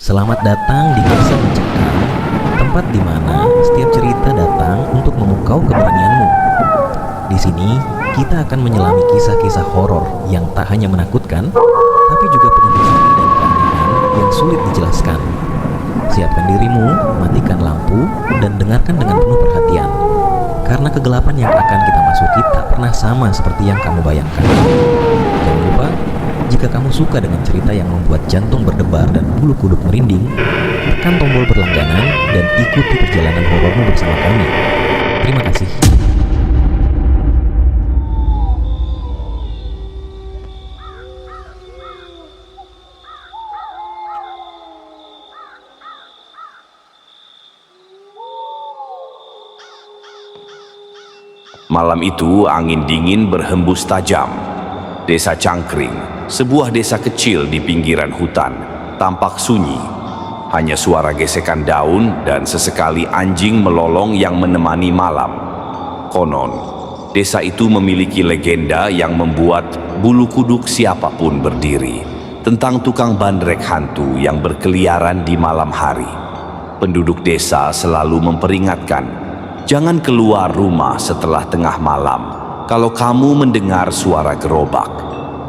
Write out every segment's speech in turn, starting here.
Selamat datang di Kisah Mencekam, tempat di mana setiap cerita datang untuk memukau keberanianmu. Di sini, kita akan menyelami kisah-kisah horor yang tak hanya menakutkan, tapi juga penuh misteri dan keanehan yang sulit dijelaskan. Siapkan dirimu, matikan lampu, dan dengarkan dengan penuh perhatian. Karena kegelapan yang akan kita masuki tak pernah sama seperti yang kamu bayangkan. Jangan lupa, jika kamu suka dengan cerita yang membuat jantung berdebar dan bulu kuduk merinding, tekan tombol berlangganan dan ikuti perjalanan horormu bersama kami. Terima kasih. Malam itu angin dingin berhembus tajam. Desa Cangkring, sebuah desa kecil di pinggiran hutan, tampak sunyi. Hanya suara gesekan daun dan sesekali anjing melolong yang menemani malam. Konon, desa itu memiliki legenda yang membuat bulu kuduk siapapun berdiri, tentang tukang bandrek hantu yang berkeliaran di malam hari. Penduduk desa selalu memperingatkan, jangan keluar rumah setelah tengah malam. Kalau kamu mendengar suara gerobak,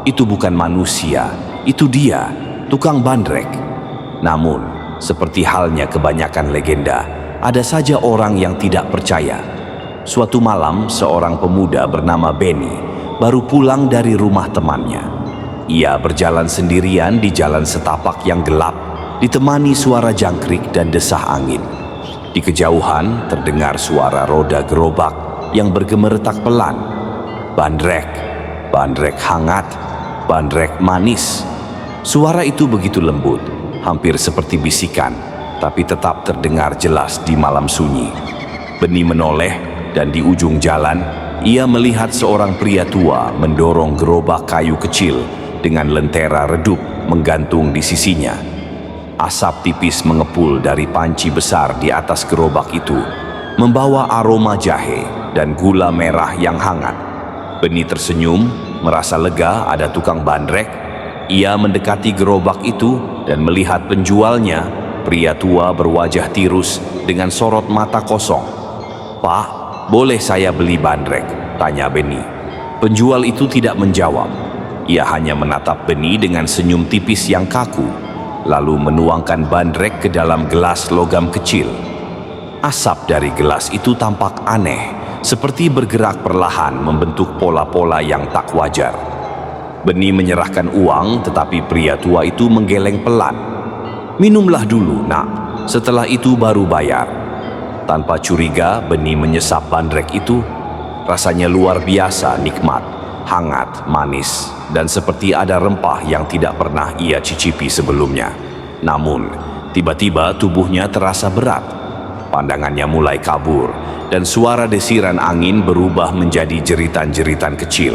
itu bukan manusia, itu dia, tukang bandrek. Namun, seperti halnya kebanyakan legenda, ada saja orang yang tidak percaya. Suatu malam, seorang pemuda bernama Benny baru pulang dari rumah temannya. Ia berjalan sendirian di jalan setapak yang gelap, ditemani suara jangkrik dan desah angin. Di kejauhan terdengar suara roda gerobak yang bergemeretak pelan. Bandrek, bandrek hangat, bandrek manis. Suara itu begitu lembut, hampir seperti bisikan, tapi tetap terdengar jelas di malam sunyi. Benny menoleh dan di ujung jalan, ia melihat seorang pria tua mendorong gerobak kayu kecil dengan lentera redup menggantung di sisinya. Asap tipis mengepul dari panci besar di atas gerobak itu, membawa aroma jahe dan gula merah yang hangat. Benny tersenyum, merasa lega ada tukang bandrek. Ia mendekati gerobak itu dan melihat penjualnya, pria tua berwajah tirus dengan sorot mata kosong. "Pak, boleh saya beli bandrek?" tanya Benny. Penjual itu tidak menjawab. Ia hanya menatap Benny dengan senyum tipis yang kaku, lalu menuangkan bandrek ke dalam gelas logam kecil. Asap dari gelas itu tampak aneh, seperti bergerak perlahan membentuk pola-pola yang tak wajar. Benny menyerahkan uang, tetapi pria tua itu menggeleng pelan. "Minumlah dulu, nak. Setelah itu baru bayar." Tanpa curiga, Benny menyesap bandrek itu. Rasanya luar biasa nikmat, hangat, manis, dan seperti ada rempah yang tidak pernah ia cicipi sebelumnya. Namun, tiba-tiba tubuhnya terasa berat. Pandangannya mulai kabur, dan suara desiran angin berubah menjadi jeritan-jeritan kecil.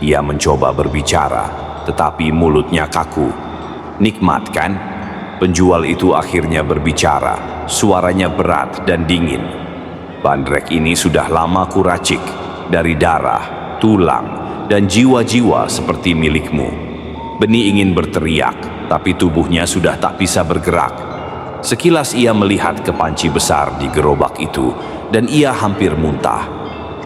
Ia mencoba berbicara, tetapi mulutnya kaku. "Nikmat, kan?" Penjual itu akhirnya berbicara, suaranya berat dan dingin. "Bandrek ini sudah lama kuracik, dari darah, tulang, dan jiwa-jiwa seperti milikmu." Benny ingin berteriak, tapi tubuhnya sudah tak bisa bergerak. Sekilas ia melihat ke panci besar di gerobak itu, dan ia hampir muntah.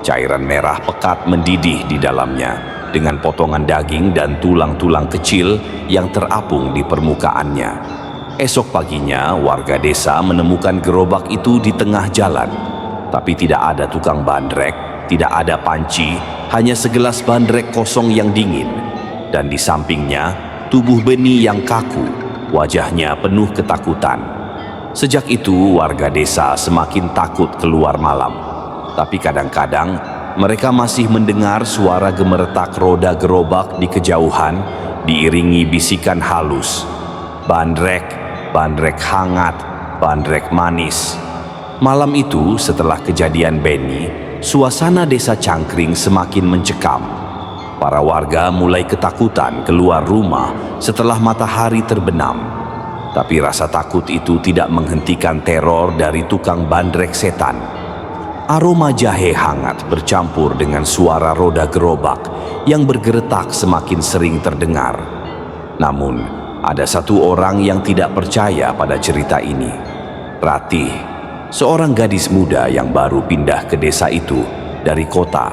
Cairan merah pekat mendidih di dalamnya, dengan potongan daging dan tulang-tulang kecil yang terapung di permukaannya. Esok paginya, warga desa menemukan gerobak itu di tengah jalan. Tapi tidak ada tukang bandrek, tidak ada panci, hanya segelas bandrek kosong yang dingin. Dan di sampingnya, tubuh Benny yang kaku, wajahnya penuh ketakutan. Sejak itu, warga desa semakin takut keluar malam. Tapi kadang-kadang, mereka masih mendengar suara gemeretak roda gerobak di kejauhan, diiringi bisikan halus. "Bandrek, bandrek hangat, bandrek manis." Malam itu, setelah kejadian Benny, suasana desa Cangkring semakin mencekam. Para warga mulai ketakutan keluar rumah setelah matahari terbenam. Tapi rasa takut itu tidak menghentikan teror dari tukang bandrek setan. Aroma jahe hangat bercampur dengan suara roda gerobak yang bergeretak semakin sering terdengar. Namun, ada satu orang yang tidak percaya pada cerita ini. Ratih, seorang gadis muda yang baru pindah ke desa itu dari kota.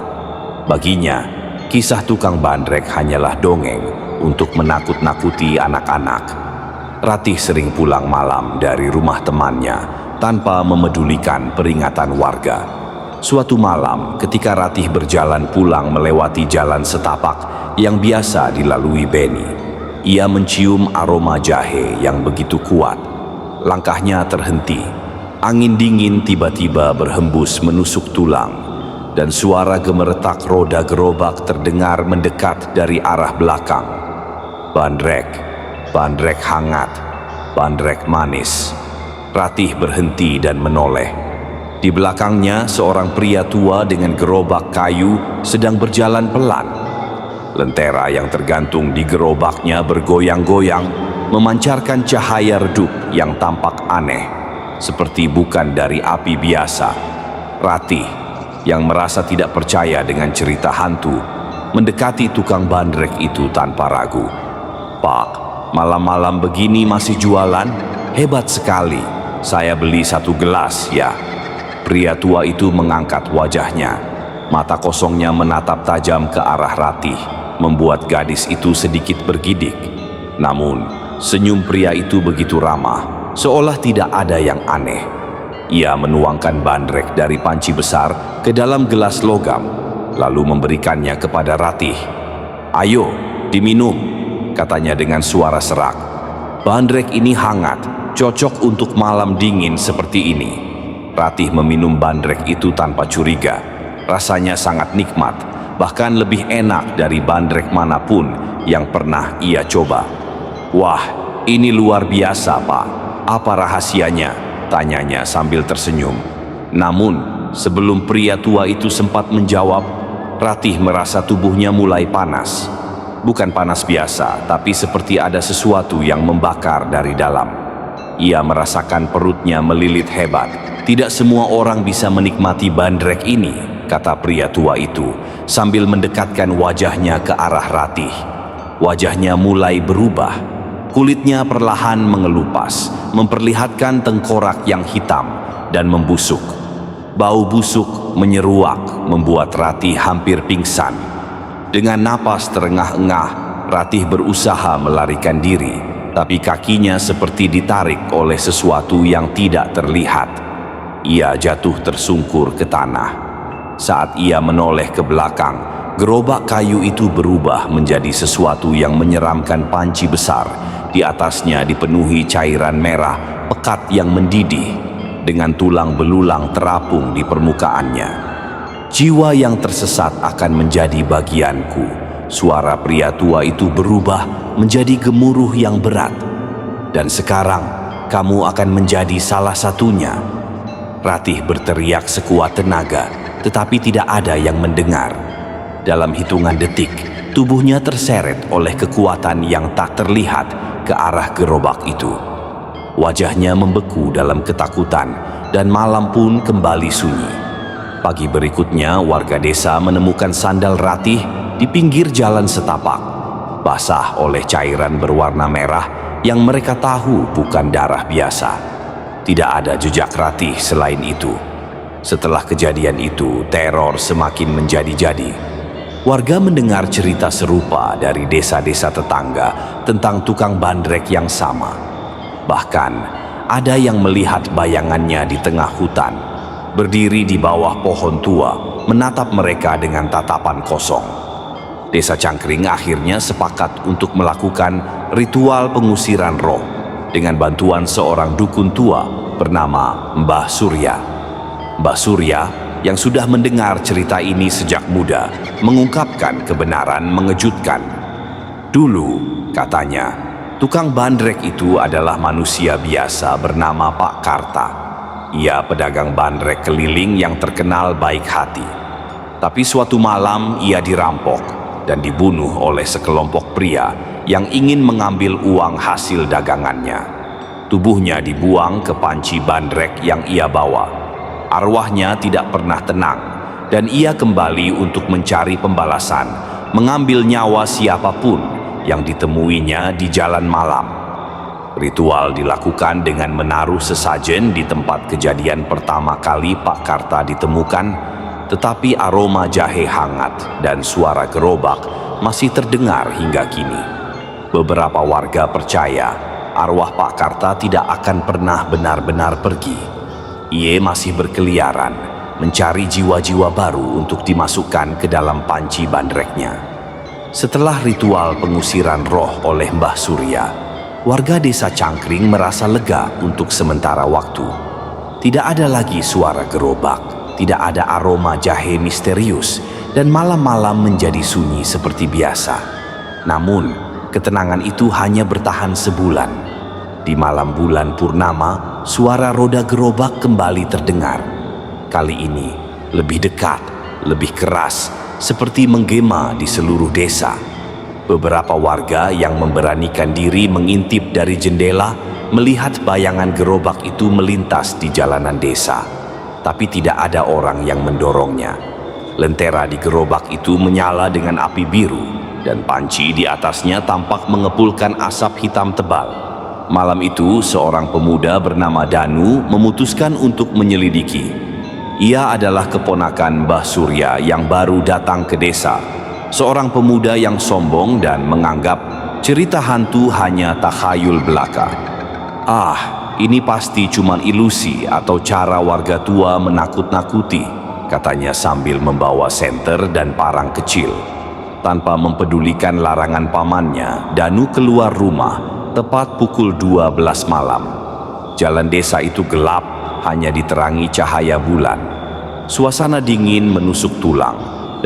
Baginya, kisah tukang bandrek hanyalah dongeng untuk menakut-nakuti anak-anak. Ratih sering pulang malam dari rumah temannya tanpa memedulikan peringatan warga. Suatu malam, ketika Ratih berjalan pulang melewati jalan setapak yang biasa dilalui Beni, ia mencium aroma jahe yang begitu kuat. Langkahnya terhenti. Angin dingin tiba-tiba berhembus menusuk tulang, dan suara gemeretak roda gerobak terdengar mendekat dari arah belakang. Bandrek, bandrek hangat, bandrek manis. Ratih berhenti dan menoleh. Di belakangnya seorang pria tua dengan gerobak kayu sedang berjalan pelan. Lentera yang tergantung di gerobaknya bergoyang-goyang, memancarkan cahaya redup yang tampak aneh, seperti bukan dari api biasa. Ratih, yang merasa tidak percaya dengan cerita hantu, mendekati tukang bandrek itu tanpa ragu. "Pak, malam-malam begini masih jualan? Hebat sekali. Saya beli 1 gelas ya." Pria tua itu mengangkat wajahnya. Mata kosongnya menatap tajam ke arah Ratih, membuat gadis itu sedikit bergidik. Namun, senyum pria itu begitu ramah, seolah tidak ada yang aneh. Ia menuangkan bandrek dari panci besar ke dalam gelas logam, lalu memberikannya kepada Ratih. "Ayo, diminum," katanya dengan suara serak. "Bandrek ini hangat, cocok untuk malam dingin seperti ini." Ratih meminum bandrek itu tanpa curiga. Rasanya sangat nikmat, bahkan lebih enak dari bandrek manapun yang pernah ia coba. "Wah, ini luar biasa, Pak. Apa rahasianya?" tanyanya sambil tersenyum. Namun, sebelum pria tua itu sempat menjawab, Ratih merasa tubuhnya mulai panas. Bukan panas biasa, tapi seperti ada sesuatu yang membakar dari dalam. Ia merasakan perutnya melilit hebat. "Tidak semua orang bisa menikmati bandrek ini," kata pria tua itu, sambil mendekatkan wajahnya ke arah Ratih. Wajahnya mulai berubah. Kulitnya perlahan mengelupas, memperlihatkan tengkorak yang hitam dan membusuk. Bau busuk menyeruak, membuat Ratih hampir pingsan. Dengan napas terengah-engah, Ratih berusaha melarikan diri, tapi kakinya seperti ditarik oleh sesuatu yang tidak terlihat. Ia jatuh tersungkur ke tanah. Saat ia menoleh ke belakang, gerobak kayu itu berubah menjadi sesuatu yang menyeramkan panci besar. Di atasnya dipenuhi cairan merah pekat yang mendidih, dengan tulang belulang terapung di permukaannya. "Jiwa yang tersesat akan menjadi bagianku." Suara pria tua itu berubah menjadi gemuruh yang berat. "Dan sekarang kamu akan menjadi salah satunya." Ratih berteriak sekuat tenaga, tetapi tidak ada yang mendengar. Dalam hitungan detik, tubuhnya terseret oleh kekuatan yang tak terlihat ke arah gerobak itu. Wajahnya membeku dalam ketakutan, dan malam pun kembali sunyi. Pagi berikutnya, warga desa menemukan sandal Ratih di pinggir jalan setapak, basah oleh cairan berwarna merah yang mereka tahu bukan darah biasa. Tidak ada jejak Ratih selain itu. Setelah kejadian itu, teror semakin menjadi-jadi. Warga mendengar cerita serupa dari desa-desa tetangga tentang tukang bandrek yang sama. Bahkan, ada yang melihat bayangannya di tengah hutan, berdiri di bawah pohon tua, menatap mereka dengan tatapan kosong. Desa Cangkring akhirnya sepakat untuk melakukan ritual pengusiran roh dengan bantuan seorang dukun tua bernama Mbah Surya. Mbah Surya yang sudah mendengar cerita ini sejak muda mengungkapkan kebenaran mengejutkan. "Dulu," katanya, "tukang bandrek itu adalah manusia biasa bernama Pak Karta. Ia pedagang bandrek keliling yang terkenal baik hati. Tapi suatu malam ia dirampok dan dibunuh oleh sekelompok pria yang ingin mengambil uang hasil dagangannya. Tubuhnya dibuang ke panci bandrek yang ia bawa. Arwahnya tidak pernah tenang, dan ia kembali untuk mencari pembalasan, mengambil nyawa siapapun yang ditemuinya di jalan malam. Ritual dilakukan dengan menaruh sesajen di tempat kejadian pertama kali Pak Karta ditemukan, tetapi aroma jahe hangat dan suara gerobak masih terdengar hingga kini. Beberapa warga percaya arwah Pak Karta tidak akan pernah benar-benar pergi. Ia masih berkeliaran, mencari jiwa-jiwa baru untuk dimasukkan ke dalam panci bandreknya. Setelah ritual pengusiran roh oleh Mbah Surya, warga desa Cangkring merasa lega untuk sementara waktu. Tidak ada lagi suara gerobak, tidak ada aroma jahe misterius, dan malam-malam menjadi sunyi seperti biasa. Namun, ketenangan itu hanya bertahan sebulan. Di malam bulan purnama, suara roda gerobak kembali terdengar. Kali ini, lebih dekat, lebih keras, seperti menggema di seluruh desa. Beberapa warga yang memberanikan diri mengintip dari jendela melihat bayangan gerobak itu melintas di jalanan desa, tapi tidak ada orang yang mendorongnya. Lentera di gerobak itu menyala dengan api biru, dan panci di atasnya tampak mengepulkan asap hitam tebal. Malam itu, seorang pemuda bernama Danu memutuskan untuk menyelidiki. Ia adalah keponakan Mbah Surya yang baru datang ke desa. Seorang pemuda yang sombong dan menganggap cerita hantu hanya takhayul belaka. Ini pasti cuma ilusi atau cara warga tua menakut-nakuti, katanya sambil membawa senter dan parang kecil. Tanpa mempedulikan larangan pamannya, Danu keluar rumah tepat pukul 12 malam. Jalan desa itu gelap, hanya diterangi cahaya bulan. Suasana dingin menusuk tulang,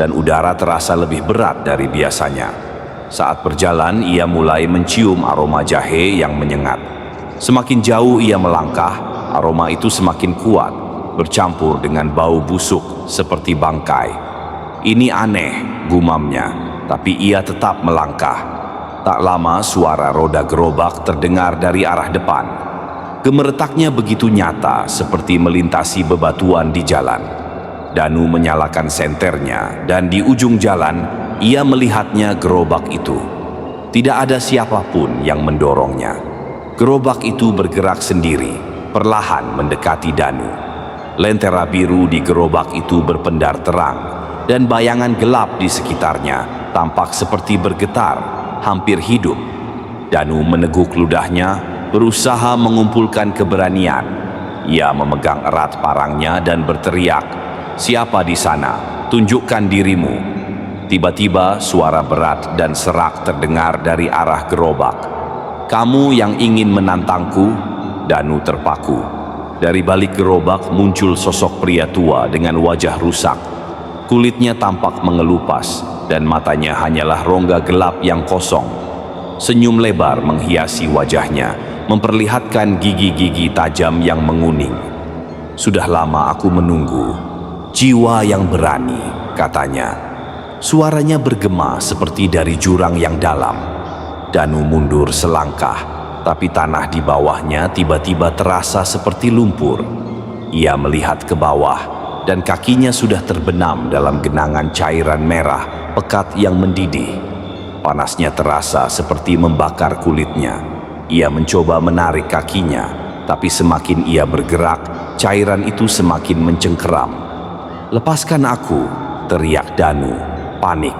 dan udara terasa lebih berat dari biasanya. Saat berjalan, ia mulai mencium aroma jahe yang menyengat. Semakin jauh ia melangkah, aroma itu semakin kuat, bercampur dengan bau busuk seperti bangkai. Ini aneh, gumamnya, tapi ia tetap melangkah. Tak lama suara roda gerobak terdengar dari arah depan. Gemeretaknya begitu nyata seperti melintasi bebatuan di jalan. Danu menyalakan senternya, dan di ujung jalan ia melihatnya gerobak itu. Tidak ada siapapun yang mendorongnya. Gerobak itu bergerak sendiri, perlahan mendekati Danu. Lentera biru di gerobak itu berpendar terang, dan bayangan gelap di sekitarnya tampak seperti bergetar, hampir hidup. Danu meneguk ludahnya, berusaha mengumpulkan keberanian. Ia memegang erat parangnya dan berteriak, "Siapa di sana? Tunjukkan dirimu." Tiba-tiba suara berat dan serak terdengar dari arah gerobak. "Kamu yang ingin menantangku?" Danu terpaku. Dari balik gerobak muncul sosok pria tua dengan wajah rusak. Kulitnya tampak mengelupas, dan matanya hanyalah rongga gelap yang kosong. Senyum lebar menghiasi wajahnya, memperlihatkan gigi-gigi tajam yang menguning. "Sudah lama aku menunggu. Jiwa yang berani," katanya. Suaranya bergema seperti dari jurang yang dalam. Danu mundur selangkah, tapi tanah di bawahnya tiba-tiba terasa seperti lumpur. Ia melihat ke bawah, dan kakinya sudah terbenam dalam genangan cairan merah pekat yang mendidih. Panasnya terasa seperti membakar kulitnya. Ia mencoba menarik kakinya, tapi semakin ia bergerak, cairan itu semakin mencengkeram. "Lepaskan aku," teriak Danu, panik.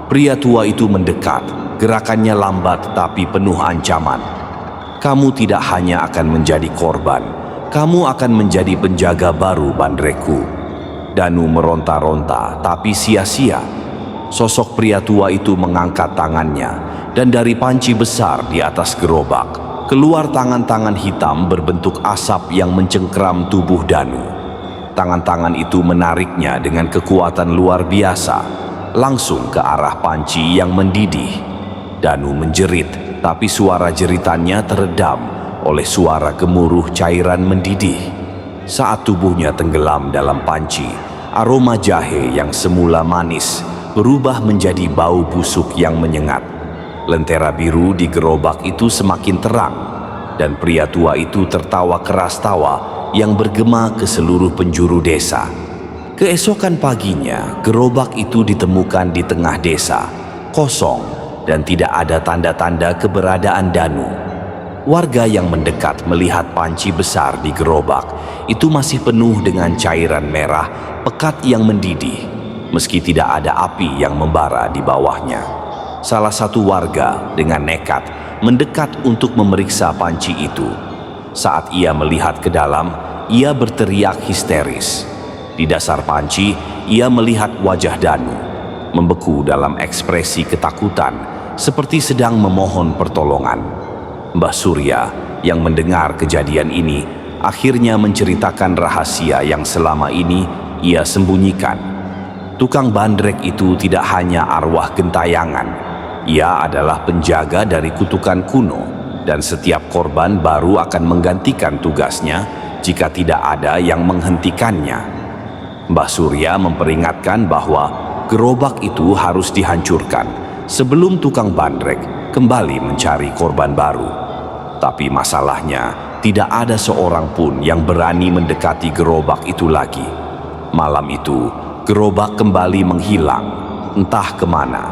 Pria tua itu mendekat, gerakannya lambat tapi penuh ancaman. "Kamu tidak hanya akan menjadi korban, kamu akan menjadi penjaga baru bandrekku." Danu meronta-ronta, tapi sia-sia. Sosok pria tua itu mengangkat tangannya, dan dari panci besar di atas gerobak, keluar tangan-tangan hitam berbentuk asap yang mencengkeram tubuh Danu. Tangan-tangan itu menariknya dengan kekuatan luar biasa, langsung ke arah panci yang mendidih. Danu menjerit, tapi suara jeritannya teredam oleh suara gemuruh cairan mendidih. Saat tubuhnya tenggelam dalam panci, aroma jahe yang semula manis berubah menjadi bau busuk yang menyengat. Lentera biru di gerobak itu semakin terang, dan pria tua itu tertawa keras tawa yang bergema ke seluruh penjuru desa. Keesokan paginya, gerobak itu ditemukan di tengah desa, kosong, dan tidak ada tanda-tanda keberadaan Danu. Warga yang mendekat melihat panci besar di gerobak itu masih penuh dengan cairan merah pekat yang mendidih, meski tidak ada api yang membara di bawahnya. Salah satu warga dengan nekat mendekat untuk memeriksa panci itu. Saat ia melihat ke dalam, ia berteriak histeris. Di dasar panci, ia melihat wajah Danu, membeku dalam ekspresi ketakutan, seperti sedang memohon pertolongan. Mbah Surya yang mendengar kejadian ini akhirnya menceritakan rahasia yang selama ini ia sembunyikan. Tukang bandrek itu tidak hanya arwah gentayangan, ia adalah penjaga dari kutukan kuno, dan setiap korban baru akan menggantikan tugasnya jika tidak ada yang menghentikannya. Mbah Surya memperingatkan bahwa gerobak itu harus dihancurkan sebelum tukang bandrek kembali mencari korban baru. Tapi masalahnya, tidak ada seorang pun yang berani mendekati gerobak itu lagi. Malam itu, gerobak kembali menghilang, entah kemana.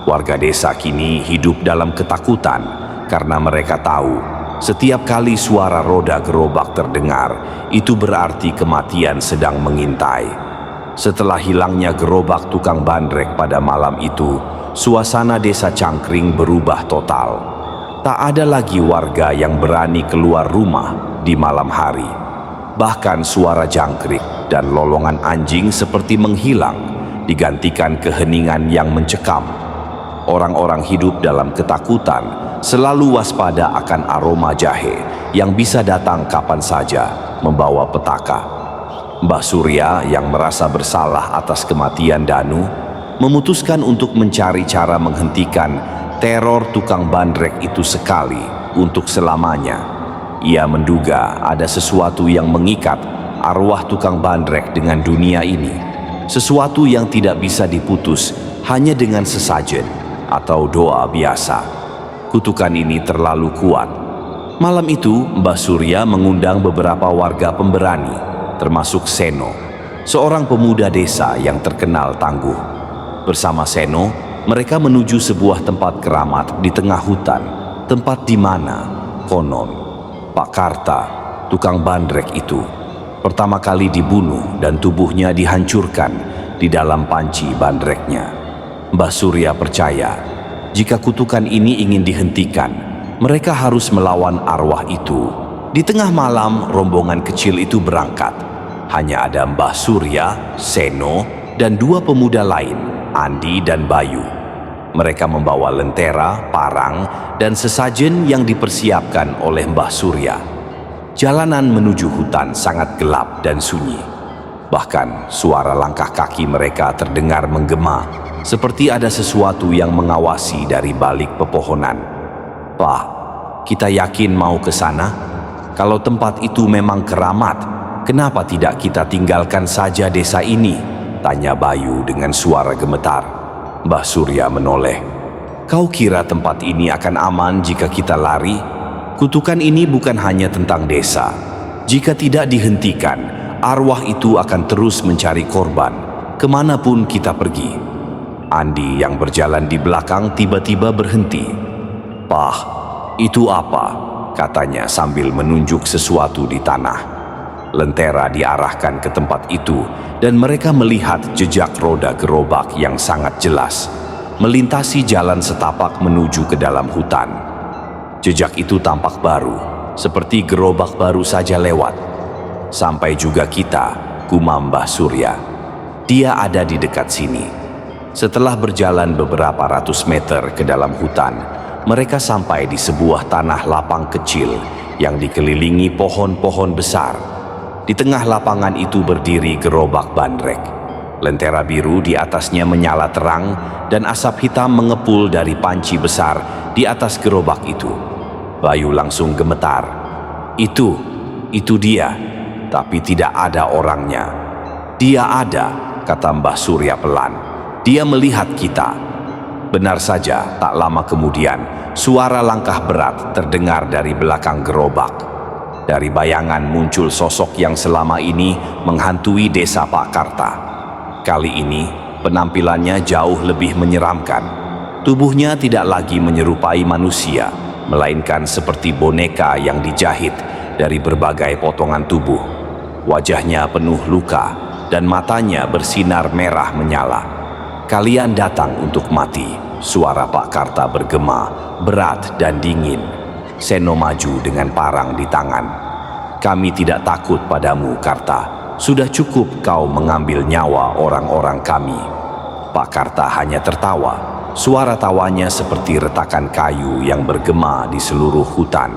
Warga desa kini hidup dalam ketakutan karena mereka tahu setiap kali suara roda gerobak terdengar, itu berarti kematian sedang mengintai. Setelah hilangnya gerobak tukang bandrek pada malam itu, suasana desa Cangkring berubah total. Tak ada lagi warga yang berani keluar rumah di malam hari. Bahkan suara jangkrik dan lolongan anjing seperti menghilang, digantikan keheningan yang mencekam. Orang-orang hidup dalam ketakutan, selalu waspada akan aroma jahe yang bisa datang kapan saja membawa petaka. Mbah Surya yang merasa bersalah atas kematian Danu, memutuskan untuk mencari cara menghentikan teror tukang bandrek itu sekali untuk selamanya. Ia menduga ada sesuatu yang mengikat arwah tukang bandrek dengan dunia ini, sesuatu yang tidak bisa diputus hanya dengan sesajen atau doa biasa. Kutukan ini terlalu kuat. Malam itu, Mbah Surya mengundang beberapa warga pemberani, termasuk Seno, seorang pemuda desa yang terkenal tangguh. Bersama Seno, mereka menuju sebuah tempat keramat di tengah hutan, tempat di mana, konon, Pak Karta, tukang bandrek itu, pertama kali dibunuh dan tubuhnya dihancurkan di dalam panci bandreknya. Mbah Surya percaya, jika kutukan ini ingin dihentikan, mereka harus melawan arwah itu. Di tengah malam, rombongan kecil itu berangkat. Hanya ada Mbah Surya, Seno, dan dua pemuda lain, Andi dan Bayu. Mereka membawa lentera, parang, dan sesajen yang dipersiapkan oleh Mbah Surya. Jalanan menuju hutan sangat gelap dan sunyi. Bahkan suara langkah kaki mereka terdengar menggema, seperti ada sesuatu yang mengawasi dari balik pepohonan. "Pak, kita yakin mau ke sana? Kalau tempat itu memang keramat, kenapa tidak kita tinggalkan saja desa ini?" tanya Bayu dengan suara gemetar. Mbah Surya menoleh. "Kau kira tempat ini akan aman jika kita lari? Kutukan ini bukan hanya tentang desa. Jika tidak dihentikan, arwah itu akan terus mencari korban, kemanapun kita pergi." Andi yang berjalan di belakang tiba-tiba berhenti. "Pah, itu apa?" katanya sambil menunjuk sesuatu di tanah. Lentera diarahkan ke tempat itu, dan mereka melihat jejak roda gerobak yang sangat jelas melintasi jalan setapak menuju ke dalam hutan. Jejak itu tampak baru, seperti gerobak baru saja lewat. "Sampai juga kita," gumam Mbah Surya. "Dia ada di dekat sini." Setelah berjalan beberapa ratus meter ke dalam hutan, mereka sampai di sebuah tanah lapang kecil yang dikelilingi pohon-pohon besar. Di tengah lapangan itu berdiri gerobak bandrek. Lentera biru di atasnya menyala terang dan asap hitam mengepul dari panci besar di atas gerobak itu. Bayu langsung gemetar. Itu dia, tapi tidak ada orangnya." "Dia ada," kata Mbah Surya pelan. "Dia melihat kita." Benar saja, tak lama kemudian, suara langkah berat terdengar dari belakang gerobak. Dari bayangan muncul sosok yang selama ini menghantui desa Pak Karta. Kali ini, penampilannya jauh lebih menyeramkan. Tubuhnya tidak lagi menyerupai manusia, melainkan seperti boneka yang dijahit dari berbagai potongan tubuh. Wajahnya penuh luka dan matanya bersinar merah menyala. "Kalian datang untuk mati," suara Pak Karta bergema, berat dan dingin. Seno maju dengan parang di tangan. "Kami tidak takut padamu, Karta. Sudah cukup kau mengambil nyawa orang-orang kami." Pak Karta hanya tertawa. Suara tawanya seperti retakan kayu yang bergema di seluruh hutan.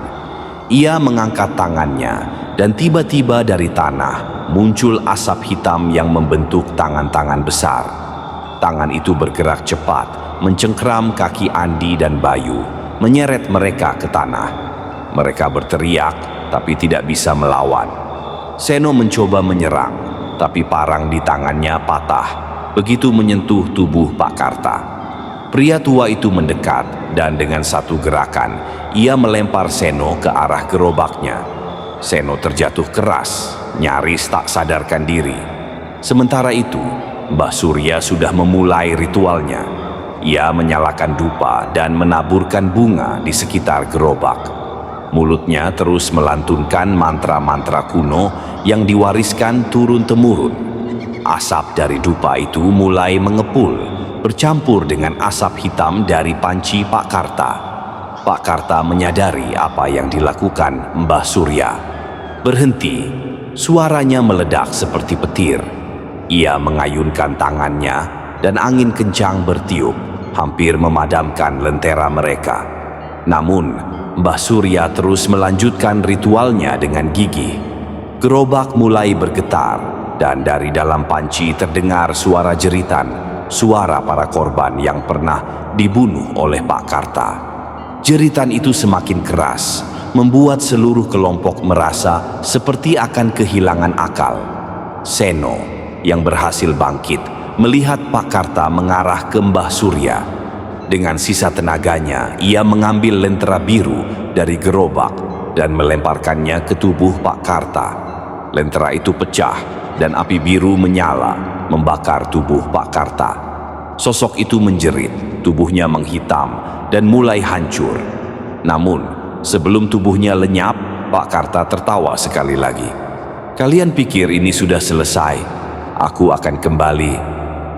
Ia mengangkat tangannya dan tiba-tiba dari tanah muncul asap hitam yang membentuk tangan-tangan besar. Tangan itu bergerak cepat, mencengkram kaki Andi dan Bayu, menyeret mereka ke tanah. Mereka berteriak, tapi tidak bisa melawan. Seno mencoba menyerang, tapi parang di tangannya patah begitu menyentuh tubuh Pak Karta. Pria tua itu mendekat dan dengan satu gerakan, ia melempar Seno ke arah gerobaknya. Seno terjatuh keras, nyaris tak sadarkan diri. Sementara itu, Mbah Surya sudah memulai ritualnya. Ia menyalakan dupa dan menaburkan bunga di sekitar gerobak. Mulutnya terus melantunkan mantra-mantra kuno yang diwariskan turun-temurun. Asap dari dupa itu mulai mengepul, bercampur dengan asap hitam dari panci Pak Karta. Pak Karta menyadari apa yang dilakukan Mbah Surya. Berhenti, suaranya meledak seperti petir. Ia mengayunkan tangannya dan angin kencang bertiup, hampir memadamkan lentera mereka. Namun, Mbah Surya terus melanjutkan ritualnya dengan gigih. Gerobak mulai bergetar dan dari dalam panci terdengar suara jeritan, suara para korban yang pernah dibunuh oleh Pak Karta. Jeritan itu semakin keras, membuat seluruh kelompok merasa seperti akan kehilangan akal. Seno yang berhasil bangkit melihat Pak Karta mengarah ke Mbah Surya. Dengan sisa tenaganya, ia mengambil lentera biru dari gerobak dan melemparkannya ke tubuh Pak Karta. Lentera itu pecah dan api biru menyala, membakar tubuh Pak Karta. Sosok itu menjerit, tubuhnya menghitam dan mulai hancur. Namun, sebelum tubuhnya lenyap, Pak Karta tertawa sekali lagi. "Kalian pikir ini sudah selesai? Aku akan kembali,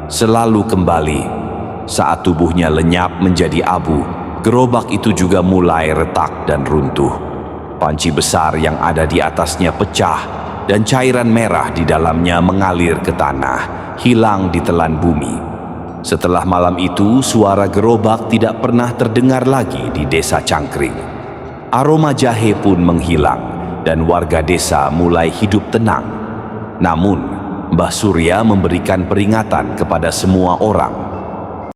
selalu kembali." Saat tubuhnya lenyap menjadi abu, gerobak itu juga mulai retak dan runtuh. Panci besar yang ada di atasnya pecah dan cairan merah di dalamnya mengalir ke tanah, hilang ditelan bumi. Setelah malam itu, suara gerobak tidak pernah terdengar lagi di desa Cangkring. Aroma jahe pun menghilang dan warga desa mulai hidup tenang. Namun, Mbah Surya memberikan peringatan kepada semua orang.